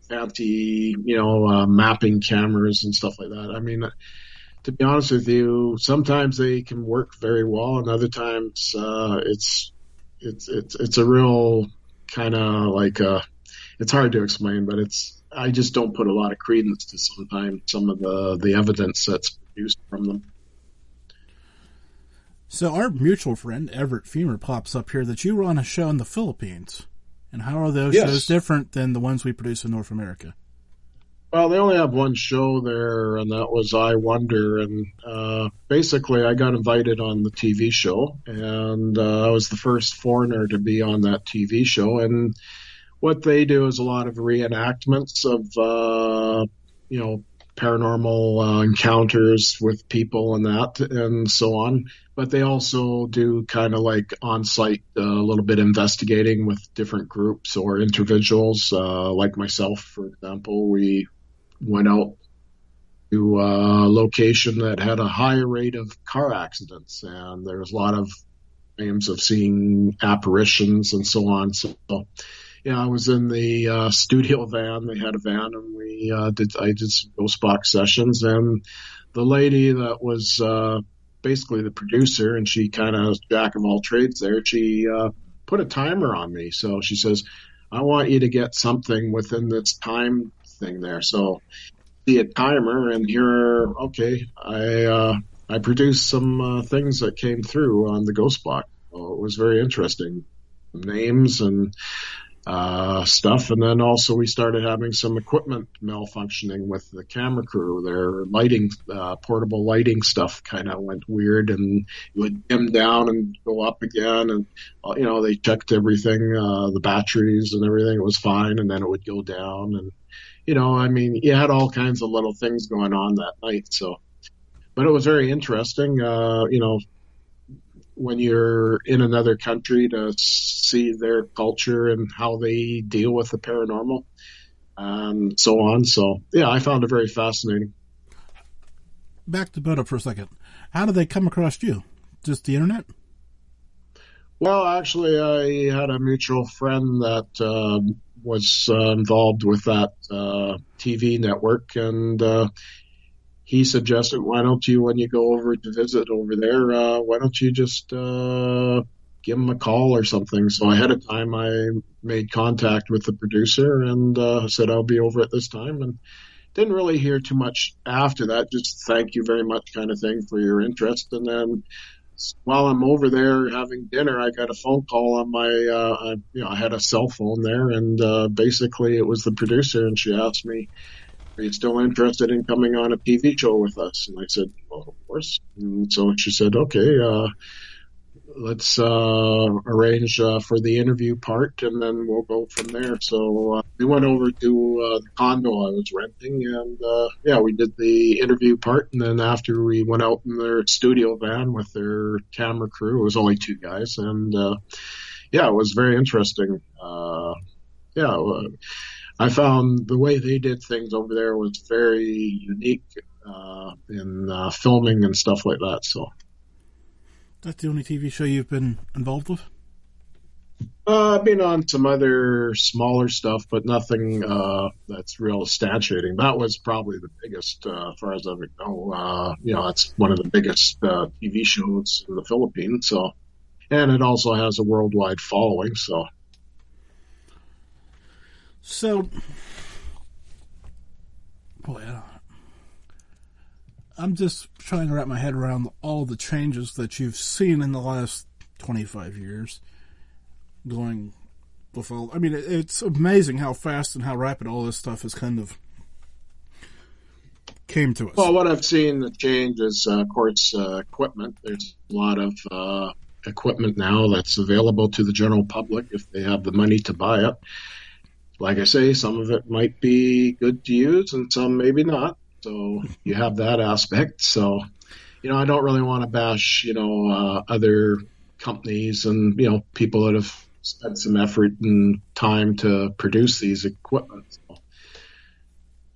fancy, mapping cameras and stuff like that. I mean, to be honest with you, sometimes they can work very well, and other times it's a real kind of like it's hard to explain, but I just don't put a lot of credence to sometimes some of the evidence that's produced from them. So our mutual friend, Everett Femer, pops up here that you were on a show in the Philippines. And how are those Yes. shows different than the ones we produce in North America? Well, they only have one show there, and that was I Wonder. And basically, I got invited on the TV show, and I was the first foreigner to be on that TV show. And what they do is a lot of reenactments of, paranormal encounters with people and that, and so on. But they also do kind of like on-site, a little bit investigating with different groups or individuals. Like myself, for example, we went out to a location that had a high rate of car accidents, and there was a lot of claims of seeing apparitions and so on. So, yeah, I was in the studio van. They had a van, and I did some ghost box sessions. And the lady that was basically the producer, and she kind of jack of all trades there, she put a timer on me. So she says, I want you to get something within this time thing there. So see a timer, and here, okay, I produced some things that came through on the ghost box. So it was very interesting, names and stuff. And then also we started having some equipment malfunctioning with the camera crew. Their lighting, portable lighting stuff kind of went weird, and it would dim down and go up again. And, they checked everything, the batteries and everything. It was fine. And then it would go down. And, I mean, you had all kinds of little things going on that night. So, but it was very interesting. when you're in another country to see their culture and how they deal with the paranormal and so on. So, yeah, I found it very fascinating. Back to Boda for a second. How did they come across you? Just the internet? Well, actually, I had a mutual friend that was involved with that TV network, and he suggested, why don't you, when you go over to visit over there, why don't you just give him a call or something? So ahead of time, I made contact with the producer and said I'll be over at this time, and didn't really hear too much after that. Just thank you very much kind of thing for your interest. And then while I'm over there having dinner, I got a phone call on my, I had a cell phone there, and basically it was the producer, and she asked me, are you still interested in coming on a TV show with us? And I said, well, of course. And so she said, okay, let's arrange for the interview part, and then we'll go from there. So we went over to the condo I was renting, and we did the interview part. And then after, we went out in their studio van with their camera crew. It was only two guys, and it was very interesting. I found the way they did things over there was very unique in filming and stuff like that. So. That's the only TV show you've been involved with? I've been on some other smaller stuff, but nothing that's real substantiating. That was probably the biggest, as far as I know. It's one of the biggest TV shows in the Philippines. So, and it also has a worldwide following. So, boy, I'm just trying to wrap my head around all the changes that you've seen in the last 25 years going with all. I mean, it's amazing how fast and how rapid all this stuff has kind of came to us. Well, what I've seen the change is, of course, equipment. There's a lot of equipment now that's available to the general public if they have the money to buy it. Like I say, some of it might be good to use and some maybe not. So you have that aspect. So, I don't really want to bash, other companies and, people that have spent some effort and time to produce these equipment. So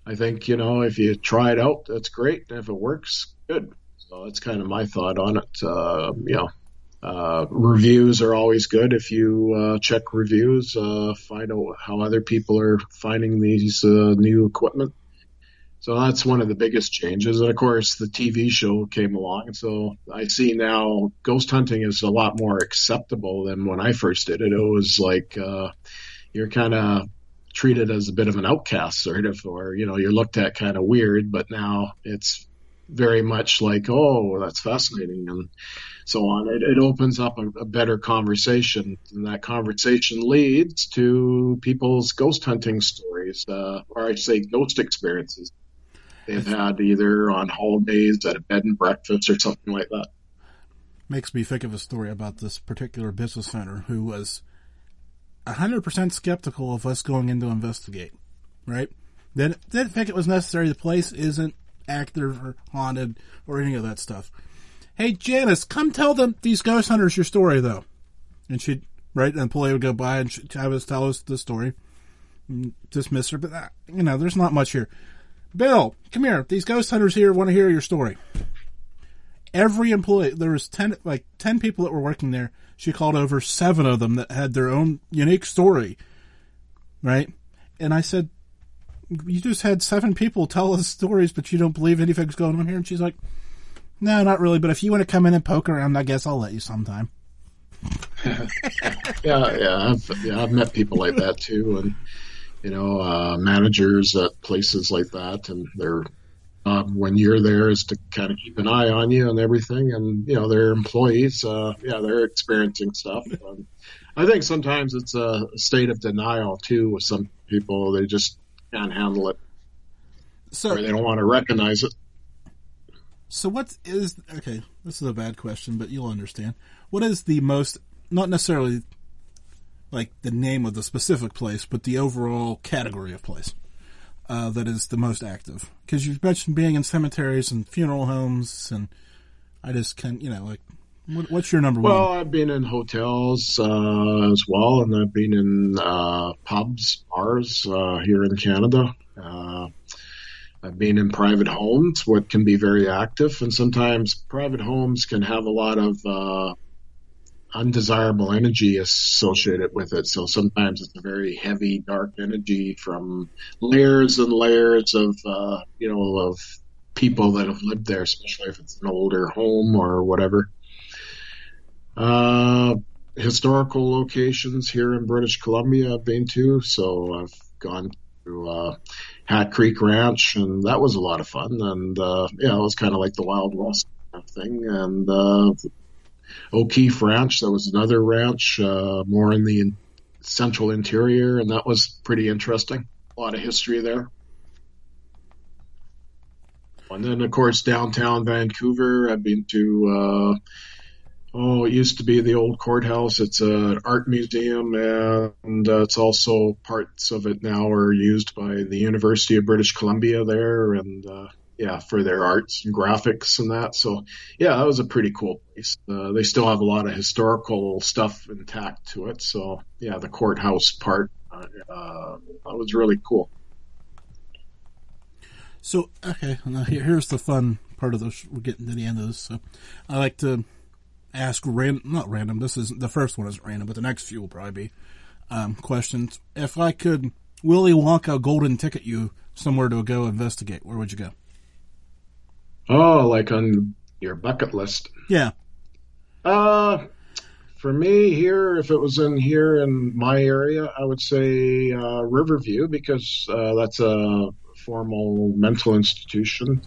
I think, if you try it out, that's great. And if it works, good. So that's kind of my thought on it. Reviews are always good. If you check reviews, find out how other people are finding these new equipment. So that's one of the biggest changes. And of course, the TV show came along. So I see now ghost hunting is a lot more acceptable than when I first did it. It was like you're kind of treated as a bit of an outcast, sort of, or, you're looked at kind of weird. But now it's very much like, oh, that's fascinating, and so on. It opens up a better conversation, and that conversation leads to people's ghost hunting stories, or I say ghost experiences they've had either on holidays, at a bed and breakfast, or something like that. Makes me think of a story about this particular business owner who was 100% skeptical of us going in to investigate, right? Didn't think it was necessary. The place isn't active or haunted or any of that stuff. Hey, Janice, come tell these ghost hunters your story, though. And she'd, right, an employee would go by and she'd tell us the story. Dismiss her, but, there's not much here. Bill, come here. These ghost hunters here want to hear your story. Every employee, there was 10 people that were working there. She called over 7 of them that had their own unique story, right? And I said, you just had 7 people tell us stories, but you don't believe anything's going on here? And she's like, no, not really, but if you want to come in and poke around, I guess I'll let you sometime. I've met people like that too, and managers at places like that, and they're when you're there is to kind of keep an eye on you and everything, and their employees, they're experiencing stuff. I think sometimes it's a state of denial too with some people. They just can't handle it, or they don't want to recognize it. So okay, this is a bad question, but you'll understand. What is the most, not necessarily like the name of the specific place, but the overall category of place that is the most active? Because you've mentioned being in cemeteries and funeral homes, and I just can't, What's your number Well, one? I've been in hotels as well, and I've been in pubs, bars here in Canada. I've been in private homes, what can be very active, and sometimes private homes can have a lot of undesirable energy associated with it. So sometimes it's a very heavy, dark energy from layers and layers of of people that have lived there, especially if it's an older home or whatever. Uh, Historical locations here in British Columbia I've been to. So I've gone to Hat Creek Ranch, and that was a lot of fun. And yeah, it was kind of like the Wild West kind of thing. And O'Keefe Ranch, that was another ranch, more in the central interior, and that was pretty interesting. A lot of history there. And then, of course, downtown Vancouver, I've been to it used to be the old courthouse. It's an art museum, and it's also parts of it now are used by the University of British Columbia there, and yeah, for their arts and graphics and that. So yeah, that was a pretty cool place. They still have a lot of historical stuff intact to it. So yeah, the courthouse part that was really cool. So, okay, now here's the fun part of this. We're getting to the end of this. So, I like to ask not random. This is the first one isn't random, but the next few will probably be questions. If I could Willy Wonka golden ticket you somewhere to go investigate, where would you go? Oh, like on your bucket list? Yeah. For me here, if it was in here in my area, I would say Riverview, because that's a formal mental institution.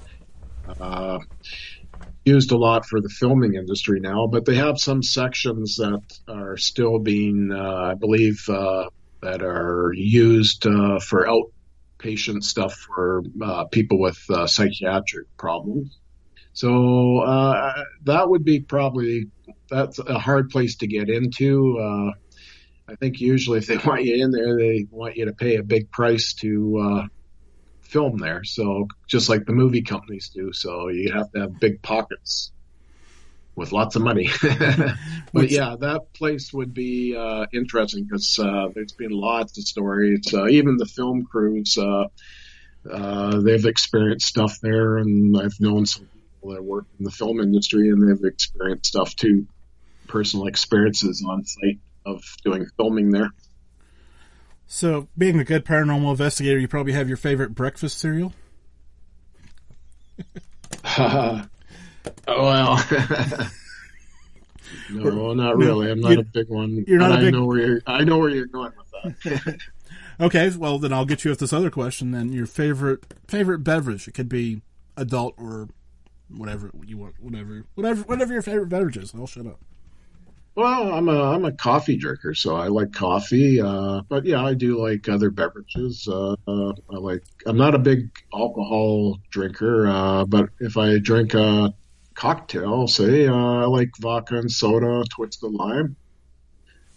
Used a lot for the filming industry now, but they have some sections that are still being, I believe, that are used for outpatient stuff for people with psychiatric problems. So that would be that's a hard place to get into. I think usually if they want you in there, they want you to pay a big price to film there. So just like the movie companies do. So you have to have big pockets with lots of money. But yeah, that place would be interesting because there's been lots of stories. Even the film crews, they've experienced stuff there, and I've known some people that work in the film industry, and they've experienced stuff too, personal experiences on site of doing filming there. So, being a good paranormal investigator, you probably have your favorite breakfast cereal? Well, no, not really. I'm not a big one. You're not I know where you're going with that. Okay, well then I'll get you with this other question. Then your favorite beverage. It could be adult or whatever you want, whatever your favorite beverage is. I'll shut up. Well, I'm a coffee drinker, so I like coffee. But yeah, I do like other beverages. I'm not a big alcohol drinker, but if I drink a cocktail, say, I like vodka and soda, twisted lime.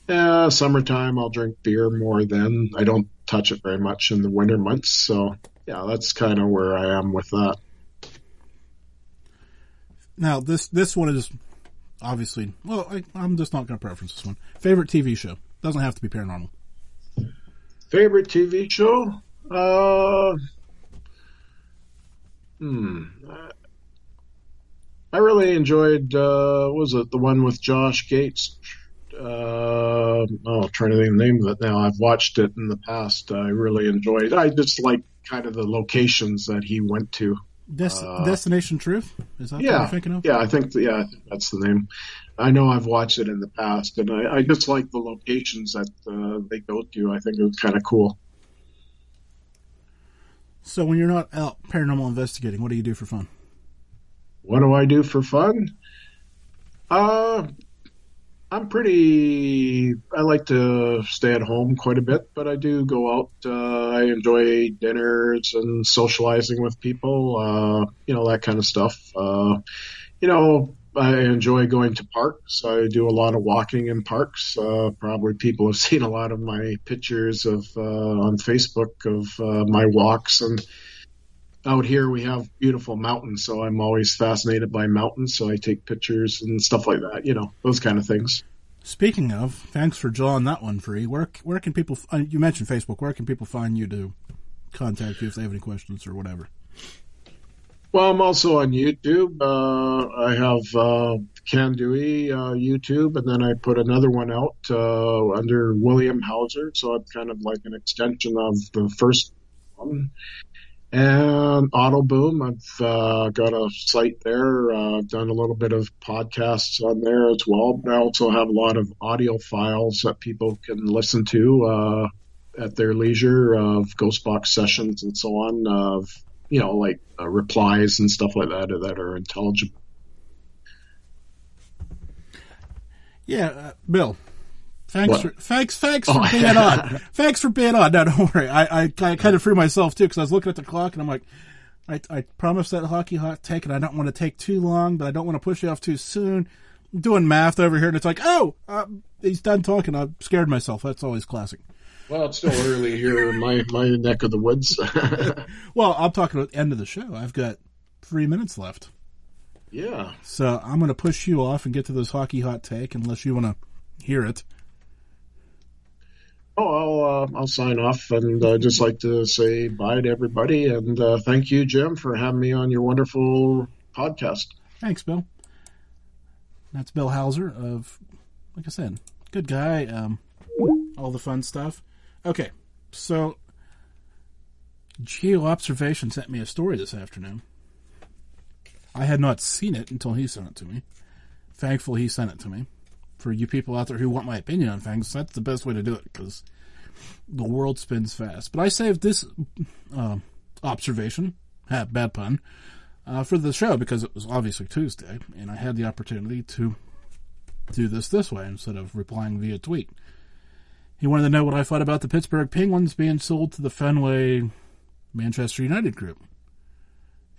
Summertime, I'll drink beer more then. I don't touch it very much in the winter months. So yeah, that's kind of where I am with that. Now, this one is obviously, well, I'm just not going to preference this one. Favorite TV show. Doesn't have to be paranormal. Favorite TV show? I really enjoyed, was it the one with Josh Gates? I'm trying to think of the name of it now. I've watched it in the past. I really enjoyed it. I just like kind of the locations that he went to. Destination Truth? Is that what you're thinking of? Yeah, I think that's the name. I know I've watched it in the past, and I just like the locations that they go to. I think it was kind of cool. So when you're not out paranormal investigating, what do you do for fun? What do I do for fun? I like to stay at home quite a bit, but I do go out. I enjoy dinners and socializing with people, that kind of stuff. I enjoy going to parks. I do a lot of walking in parks. Probably people have seen a lot of my pictures on Facebook of my walks, and out here we have beautiful mountains, so I'm always fascinated by mountains. So I take pictures and stuff like that, those kind of things. Speaking of, thanks for drawing that one free. Where can people? You mentioned Facebook. Where can people find you to contact you if they have any questions or whatever? Well, I'm also on YouTube. I have Can Dewey YouTube, and then I put another one out under William Hauser, so I'm kind of like an extension of the first one. And Auto Boom, I've got a site there. I've done a little bit of podcasts on there as well. I also have a lot of audio files that people can listen to at their leisure of Ghostbox sessions and so on, of like replies and stuff like that are intelligible. Yeah, Bill. Thanks for being on. Thanks for being on. No, don't worry. I kind of threw myself too because I was looking at the clock and I'm like, I promised that hockey hot take and I don't want to take too long, but I don't want to push you off too soon. I'm doing math over here and it's like, he's done talking. I scared myself. That's always classic. Well, it's still early here in my neck of the woods. Well, I'm talking about the end of the show. I've got 3 minutes left. Yeah. So I'm going to push you off and get to this hockey hot take unless you want to hear it. Oh, I'll sign off and just like to say bye to everybody. And thank you, Jim, for having me on your wonderful podcast. Thanks, Bill. That's Bill Hauser of, like I said, good guy. All the fun stuff. Okay, so Geo Observation sent me a story this afternoon. I had not seen it until he sent it to me. Thankful he sent it to me. For you people out there who want my opinion on things, that's the best way to do it because the world spins fast. But I saved this observation, bad pun, for the show because it was obviously Tuesday, and I had the opportunity to do this way instead of replying via tweet. He wanted to know what I thought about the Pittsburgh Penguins being sold to the Fenway Manchester United group.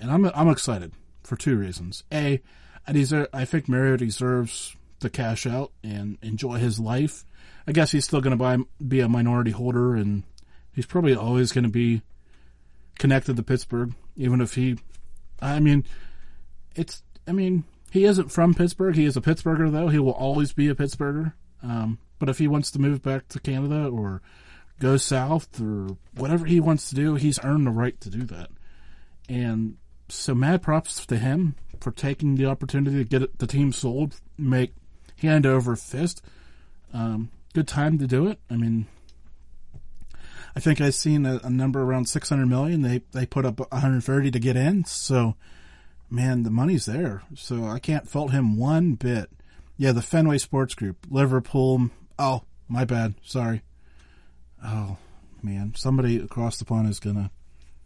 And I'm excited for two reasons. A, I think Mario deserves to cash out and enjoy his life. I guess he's still going to be a minority holder, and he's probably always going to be connected to Pittsburgh, even if he isn't from Pittsburgh. He is a Pittsburgher, though. He will always be a Pittsburgher. But if he wants to move back to Canada or go south or whatever he wants to do, he's earned the right to do that. And so mad props to him for taking the opportunity to get the team sold, make hand over fist. Good time to do it. I mean, I think I've seen a number around $600 million. They put up $130 to get in. So, man, the money's there. So I can't fault him one bit. Yeah, the Fenway Sports Group, Liverpool. Oh, my bad. Sorry. Oh, man. Somebody across the pond is going to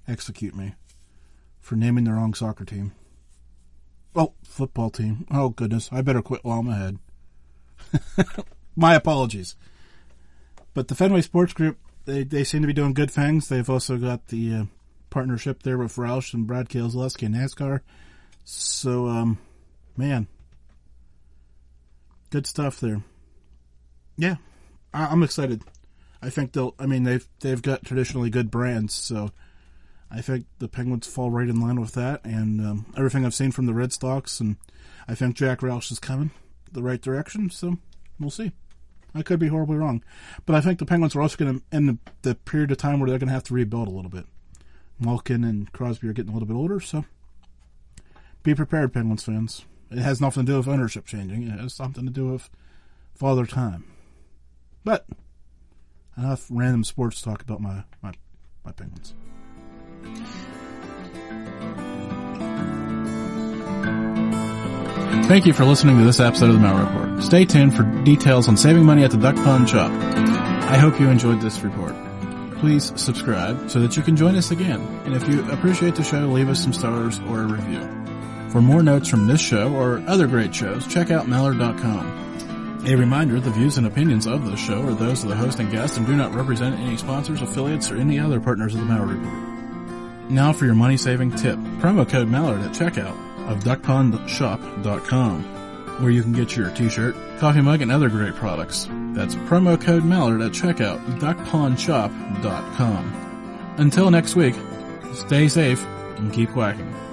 execute me for naming the wrong soccer team. Oh, football team. Oh, goodness. I better quit while I'm ahead. My apologies. But the Fenway Sports Group, they seem to be doing good things. They've also got the partnership there with Roush and Brad Keselowski and NASCAR. So, man, good stuff there. Yeah, I'm excited. I think they've got traditionally good brands, so I think the Penguins fall right in line with that, and everything I've seen from the Red Sox, and I think Jack Roush is coming the right direction, so we'll see. I could be horribly wrong. But I think the Penguins are also going to end the period of time where they're going to have to rebuild a little bit. Malkin and Crosby are getting a little bit older, so be prepared, Penguins fans. It has nothing to do with ownership changing. It has something to do with Father Time. But enough random sports talk about my Penguins. Thank you for listening to this episode of the Mail Report. Stay tuned for details on saving money at the Duck Pond Shop. I hope you enjoyed this report. Please subscribe so that you can join us again. And if you appreciate the show, leave us some stars or a review. For more notes from this show or other great shows, check out Mallard.com. A reminder, the views and opinions of this show are those of the host and guest and do not represent any sponsors, affiliates, or any other partners of the Mallard Report. Now for your money-saving tip. Promo code Mallard at checkout of duckpondshop.com, where you can get your t-shirt, coffee mug, and other great products. That's promo code Mallard at checkout, duckpondshop.com. Until next week, stay safe and keep quacking.